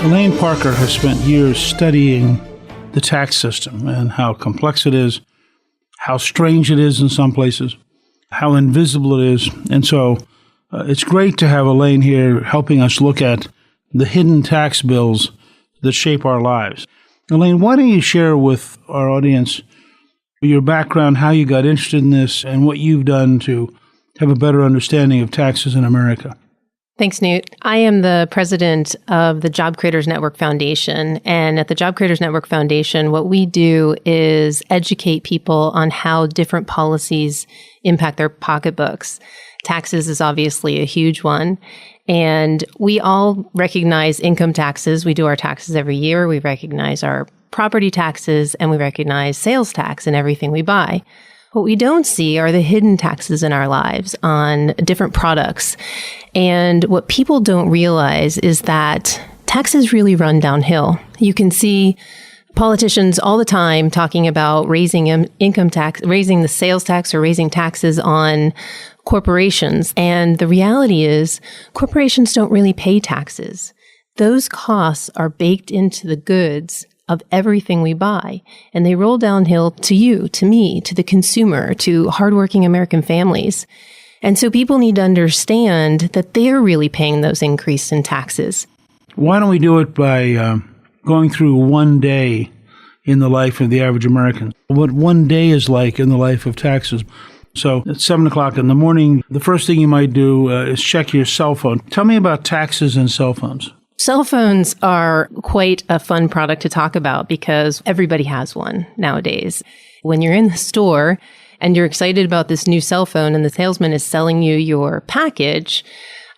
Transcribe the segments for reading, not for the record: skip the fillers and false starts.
Elaine Parker has spent years studying the tax system and how complex it is, how strange it is in some places, how invisible it is. And so it's great to have Elaine here helping us look at the hidden tax bills that shape our lives. Elaine, why don't you share with our audience your background, how you got interested in this, and what you've done to have a better understanding of taxes in America? Thanks, Newt. I am the president of the Job Creators Network Foundation. And at the Job Creators Network Foundation, what we do is educate people on how different policies impact their pocketbooks. Taxes is obviously a huge one. And we all recognize income taxes. We do our taxes every year. We recognize our property taxes, and we recognize sales tax in everything we buy. What we don't see are the hidden taxes in our lives on different products. And what people don't realize is that taxes really run downhill. You can see politicians all the time talking about raising income tax, raising the sales tax, or raising taxes on corporations. And the reality is corporations don't really pay taxes. Those costs are baked into the goods of everything we buy. And they roll downhill to you, to me, to the consumer, to hardworking American families. And so people need to understand that they're really paying those increases in taxes. Why don't we do it by going through one day in the life of the average American? What one day is like in the life of taxes. So at 7 o'clock in the morning, the first thing you might do is check your cell phone. Tell me about taxes and cell phones. Cell phones are quite a fun product to talk about because everybody has one nowadays. When you're in the store and you're excited about this new cell phone and the salesman is selling you your package,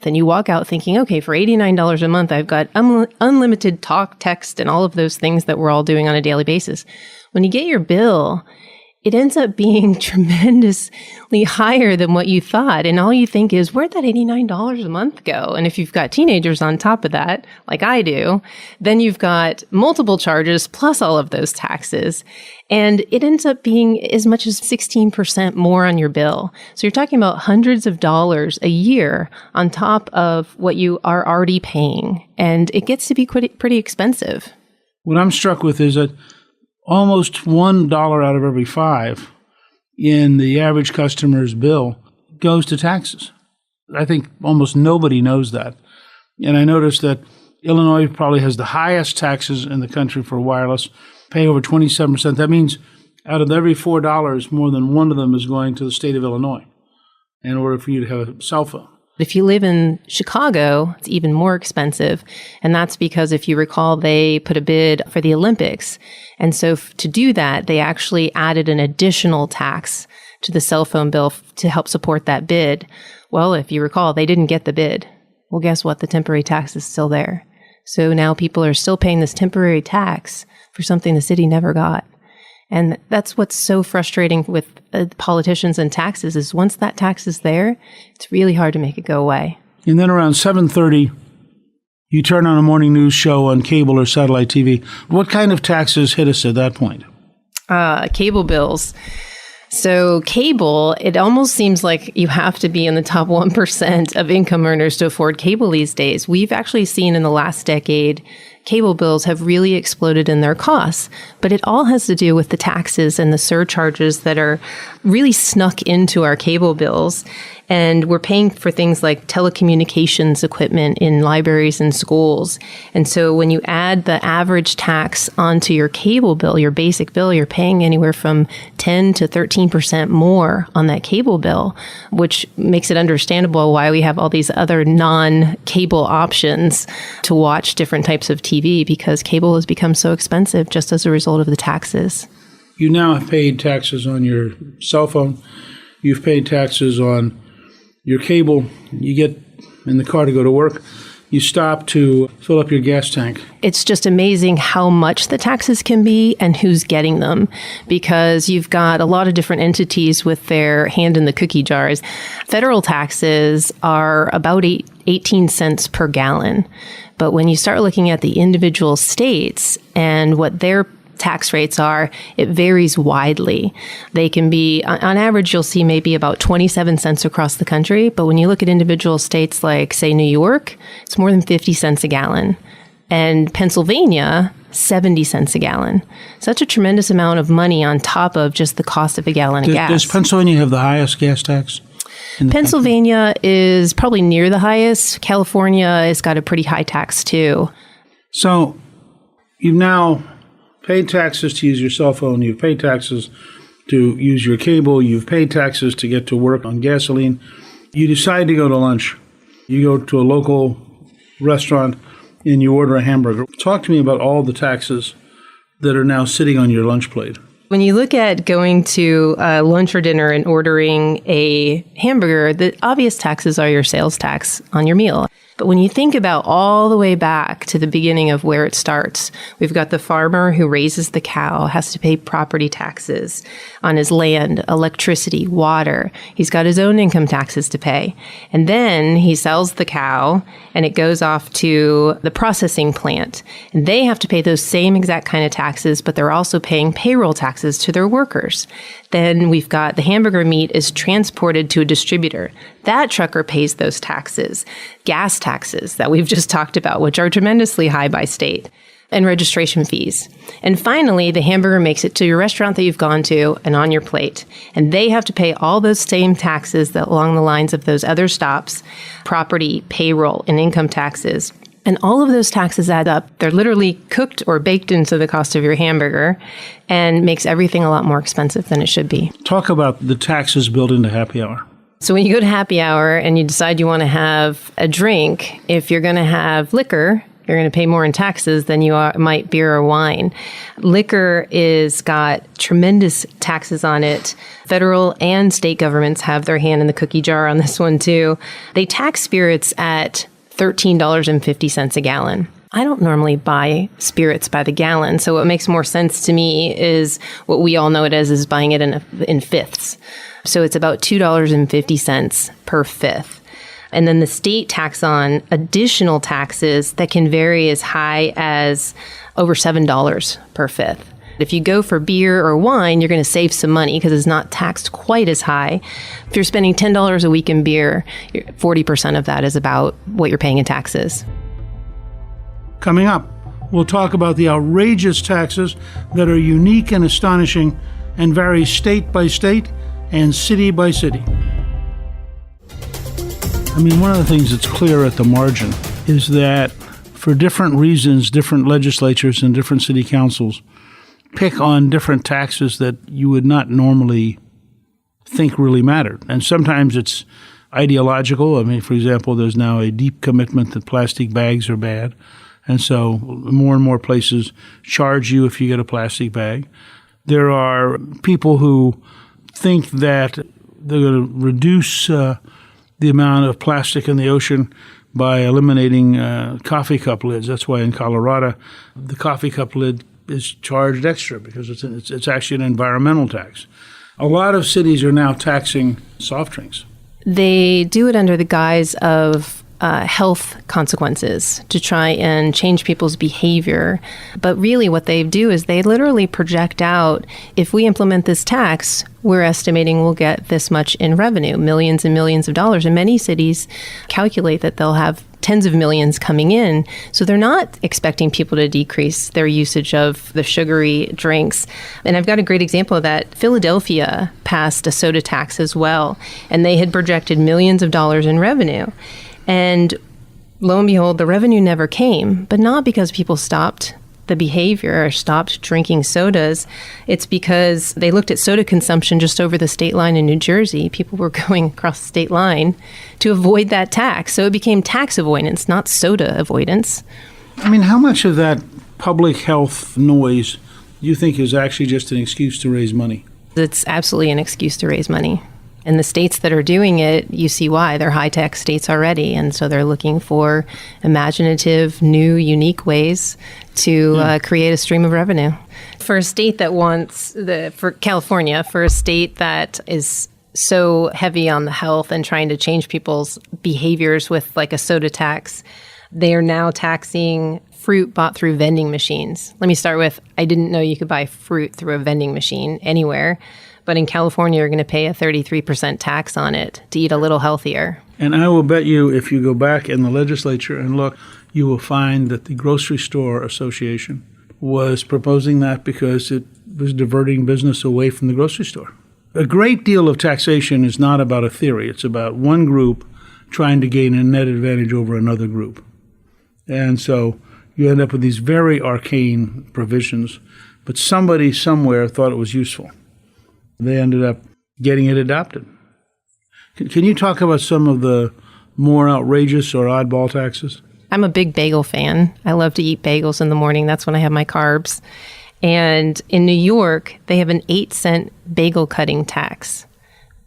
then you walk out thinking, okay, for $89 a month, I've got unlimited talk, text, and all of those things that we're all doing on a daily basis. When you get your bill, it ends up being tremendously higher than what you thought. And all you think is, where'd that $89 a month go? And if you've got teenagers on top of that, like I do, then you've got multiple charges plus all of those taxes. And it ends up being as much as 16% more on your bill. So you're talking about hundreds of dollars a year on top of what you are already paying. And it gets to be pretty expensive. What I'm struck with is that almost $1 out of every 5 in the average customer's bill goes to taxes. I think almost nobody knows that. And I noticed that Illinois probably has the highest taxes in the country for wireless, pay over 27%. That means out of every $4, more than one of them is going to the state of Illinois in order for you to have a cell phone. If you live in Chicago, it's even more expensive. And that's because, if you recall, they put a bid for the Olympics. And so to do that, they actually added an additional tax to the cell phone bill to help support that bid. Well, if you recall, they didn't get the bid. Well, guess what? The temporary tax is still there. So now people are still paying this temporary tax for something the city never got. And that's what's so frustrating with politicians and taxes is once that tax is there, it's really hard to make it go away. And then around 7:30, you turn on a morning news show on cable or satellite TV. What kind of taxes hit us at that point? Cable bills. So cable, it almost seems like you have to be in the top 1% of income earners to afford cable these days. We've actually seen in the last decade, cable bills have really exploded in their costs, but it all has to do with the taxes and the surcharges that are really snuck into our cable bills. And we're paying for things like telecommunications equipment in libraries and schools. And so when you add the average tax onto your cable bill, your basic bill, you're paying anywhere from 10 to 13% more on that cable bill, which makes it understandable why we have all these other non-cable options to watch different types of TV, because cable has become so expensive just as a result of the taxes. You now have paid taxes on your cell phone. You've paid taxes on your cable. You get in the car to go to work. You stop to fill up your gas tank. It's just amazing how much the taxes can be and who's getting them, because you've got a lot of different entities with their hand in the cookie jars. Federal taxes are about 18 cents per gallon. But when you start looking at the individual states and what their tax rates are, it varies widely. They can be, on average, you'll see maybe about 27 cents across the country. But when you look at individual states like, say, New York, it's more than 50 cents a gallon. And Pennsylvania, 70 cents a gallon. Such a tremendous amount of money on top of just the cost of a gallon of gas. Does Pennsylvania have the highest gas tax? Pennsylvania is probably near the highest. California has got a pretty high tax too. So you've now paid taxes to use your cell phone. You've paid taxes to use your cable. You've paid taxes to get to work on gasoline. You decide to go to lunch. You go to a local restaurant and you order a hamburger. Talk to me about all the taxes that are now sitting on your lunch plate. When you look at going to lunch or dinner and ordering a hamburger, the obvious taxes are your sales tax on your meal. But when you think about all the way back to the beginning of where it starts, we've got the farmer who raises the cow, has to pay property taxes on his land, electricity, water. He's got his own income taxes to pay. And then he sells the cow and it goes off to the processing plant. And they have to pay those same exact kind of taxes, but they're also paying payroll taxes to their workers. Then we've got the hamburger meat is transported to a distributor. That trucker pays those taxes, gas taxes that we've just talked about, which are tremendously high by state, and registration fees. And finally, the hamburger makes it to your restaurant that you've gone to and on your plate. And they have to pay all those same taxes that along the lines of those other stops, property, payroll, and income taxes. And all of those taxes add up. They're literally cooked or baked into the cost of your hamburger and makes everything a lot more expensive than it should be. Talk about the taxes built into happy hour. So when you go to happy hour and you decide you want to have a drink, if you're going to have liquor, you're going to pay more in taxes than you might beer or wine. Liquor is got tremendous taxes on it. Federal and state governments have their hand in the cookie jar on this one too. They tax spirits at $13.50 a gallon. I don't normally buy spirits by the gallon, so what makes more sense to me is what we all know it as is buying it in fifths. So it's about $2.50 per fifth. And then the state tax on additional taxes that can vary as high as over $7 per fifth. If you go for beer or wine, you're going to save some money because it's not taxed quite as high. If you're spending $10 a week in beer, 40% of that is about what you're paying in taxes. Coming up, we'll talk about the outrageous taxes that are unique and astonishing and vary state by state and city by city. I mean, one of the things that's clear at the margin is that for different reasons, different legislatures and different city councils pick on different taxes that you would not normally think really mattered. And sometimes it's ideological. I mean, for example, there's now a deep commitment that plastic bags are bad. And so more and more places charge you if you get a plastic bag. There are people who think that they're going to reduce the amount of plastic in the ocean by eliminating coffee cup lids. That's why in Colorado, the coffee cup lid is charged extra because it's actually an environmental tax. A lot of cities are now taxing soft drinks. They do it under the guise of health consequences to try and change people's behavior. But really what they do is they literally project out, if we implement this tax, we're estimating we'll get this much in revenue, millions and millions of dollars. And many cities calculate that they'll have tens of millions coming in. So they're not expecting people to decrease their usage of the sugary drinks. And I've got a great example of that. Philadelphia passed a soda tax as well, and they had projected millions of dollars in revenue. And lo and behold, the revenue never came, but not because people stopped the behavior or stopped drinking sodas. It's because they looked at soda consumption just over the state line in New Jersey. People were going across the state line to avoid that tax. So it became tax avoidance, not soda avoidance. I mean, how much of that public health noise do you think is actually just an excuse to raise money? It's absolutely an excuse to raise money. And the states that are doing it, you see why. They're high-tech states already. And so they're looking for imaginative, new, unique ways to create a stream of revenue. For a state that for California, for a state that is so heavy on the health and trying to change people's behaviors with like a soda tax, they are now taxing fruit bought through vending machines. Let me start with, I didn't know you could buy fruit through a vending machine anywhere. But in California, you're going to pay a 33% tax on it to eat a little healthier. And I will bet you if you go back in the legislature and look, you will find that the Grocery Store Association was proposing that because it was diverting business away from the grocery store. A great deal of taxation is not about a theory. It's about one group trying to gain a net advantage over another group. And so you end up with these very arcane provisions, but somebody somewhere thought it was useful. They ended up getting it adopted. Can you talk about some of the more outrageous or oddball taxes? I'm a big bagel fan. I love to eat bagels in the morning. That's when I have my carbs. And in New York, they have an 8-cent bagel cutting tax.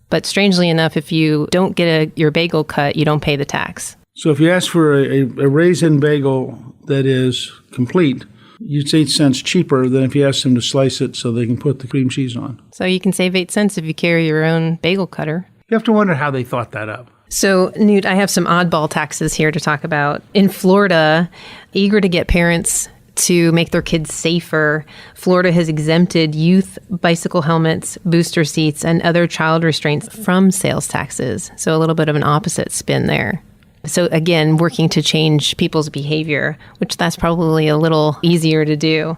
But strangely enough, if you don't get your bagel cut, you don't pay the tax. So if you ask for a raisin bagel that is complete, it's 8 cents cheaper than if you ask them to slice it so they can put the cream cheese on. So you can save 8 cents if you carry your own bagel cutter. You have to wonder how they thought that up. So, Newt, I have some oddball taxes here to talk about. In Florida, eager to get parents to make their kids safer, Florida has exempted youth bicycle helmets, booster seats, and other child restraints from sales taxes. So a little bit of an opposite spin there. So again, working to change people's behavior, which that's probably a little easier to do.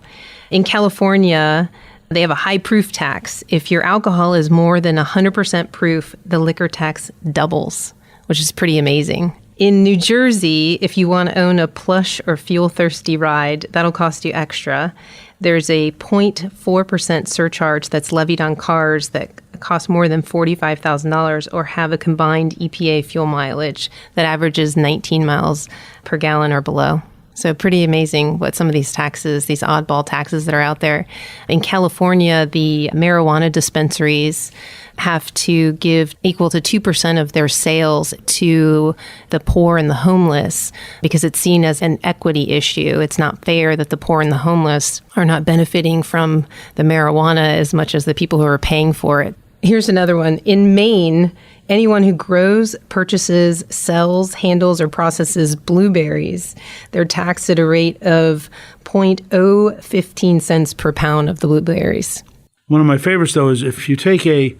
In California, they have a high proof tax. If your alcohol is more than 100% proof, the liquor tax doubles, which is pretty amazing. In New Jersey, if you want to own a plush or fuel-thirsty ride, that'll cost you extra. There's a 0.4% surcharge that's levied on cars that cost more than $45,000 or have a combined EPA fuel mileage that averages 19 miles per gallon or below. So pretty amazing what some of these taxes, these oddball taxes that are out there. In California, the marijuana dispensaries have to give equal to 2% of their sales to the poor and the homeless because it's seen as an equity issue. It's not fair that the poor and the homeless are not benefiting from the marijuana as much as the people who are paying for it. Here's another one. In Maine, anyone who grows, purchases, sells, handles, or processes blueberries, they're taxed at a rate of 0.015 cents per pound of the blueberries. One of my favorites, though, is if you take a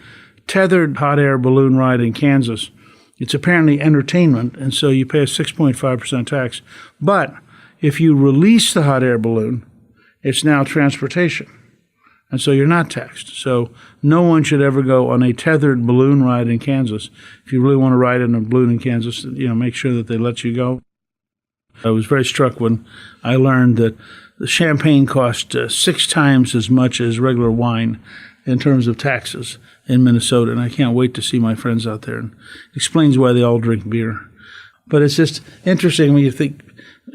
tethered hot air balloon ride in Kansas, it's apparently entertainment, and so you pay a 6.5% tax. But if you release the hot air balloon, it's now transportation. And so you're not taxed. So no one should ever go on a tethered balloon ride in Kansas. If you really want to ride in a balloon in Kansas, make sure that they let you go. I was very struck when I learned that the champagne cost 6 times as much as regular wine in terms of taxes in Minnesota. And I can't wait to see my friends out there. And it explains why they all drink beer. But it's just interesting when you think,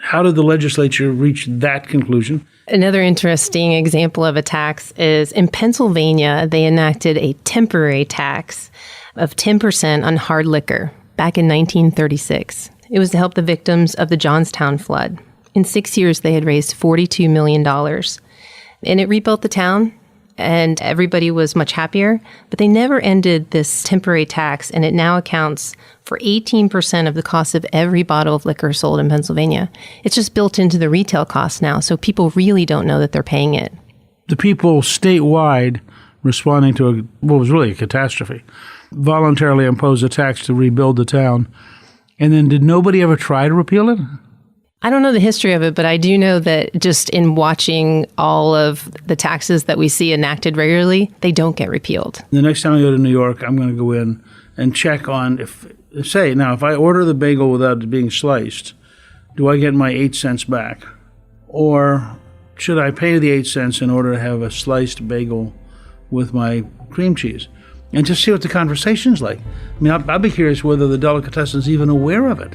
how did the legislature reach that conclusion? Another interesting example of a tax is in Pennsylvania, they enacted a temporary tax of 10% on hard liquor back in 1936. It was to help the victims of the Johnstown flood. In 6 years, they had raised $42 million. And it rebuilt the town, and everybody was much happier. But they never ended this temporary tax, and it now accounts for 18% of the cost of every bottle of liquor sold in Pennsylvania. It's just built into the retail cost now, so people really don't know that they're paying it. The people statewide responding to what was really a catastrophe voluntarily imposed a tax to rebuild the town. And then did nobody ever try to repeal it? I don't know the history of it, but I do know that just in watching all of the taxes that we see enacted regularly, they don't get repealed. The next time I go to New York, I'm going to go in and check on if I order the bagel without it being sliced, do I get my 8 cents back? Or should I pay the 8 cents in order to have a sliced bagel with my cream cheese? And just see what the conversation's like. I mean, I'll be curious whether the delicatessen is even aware of it.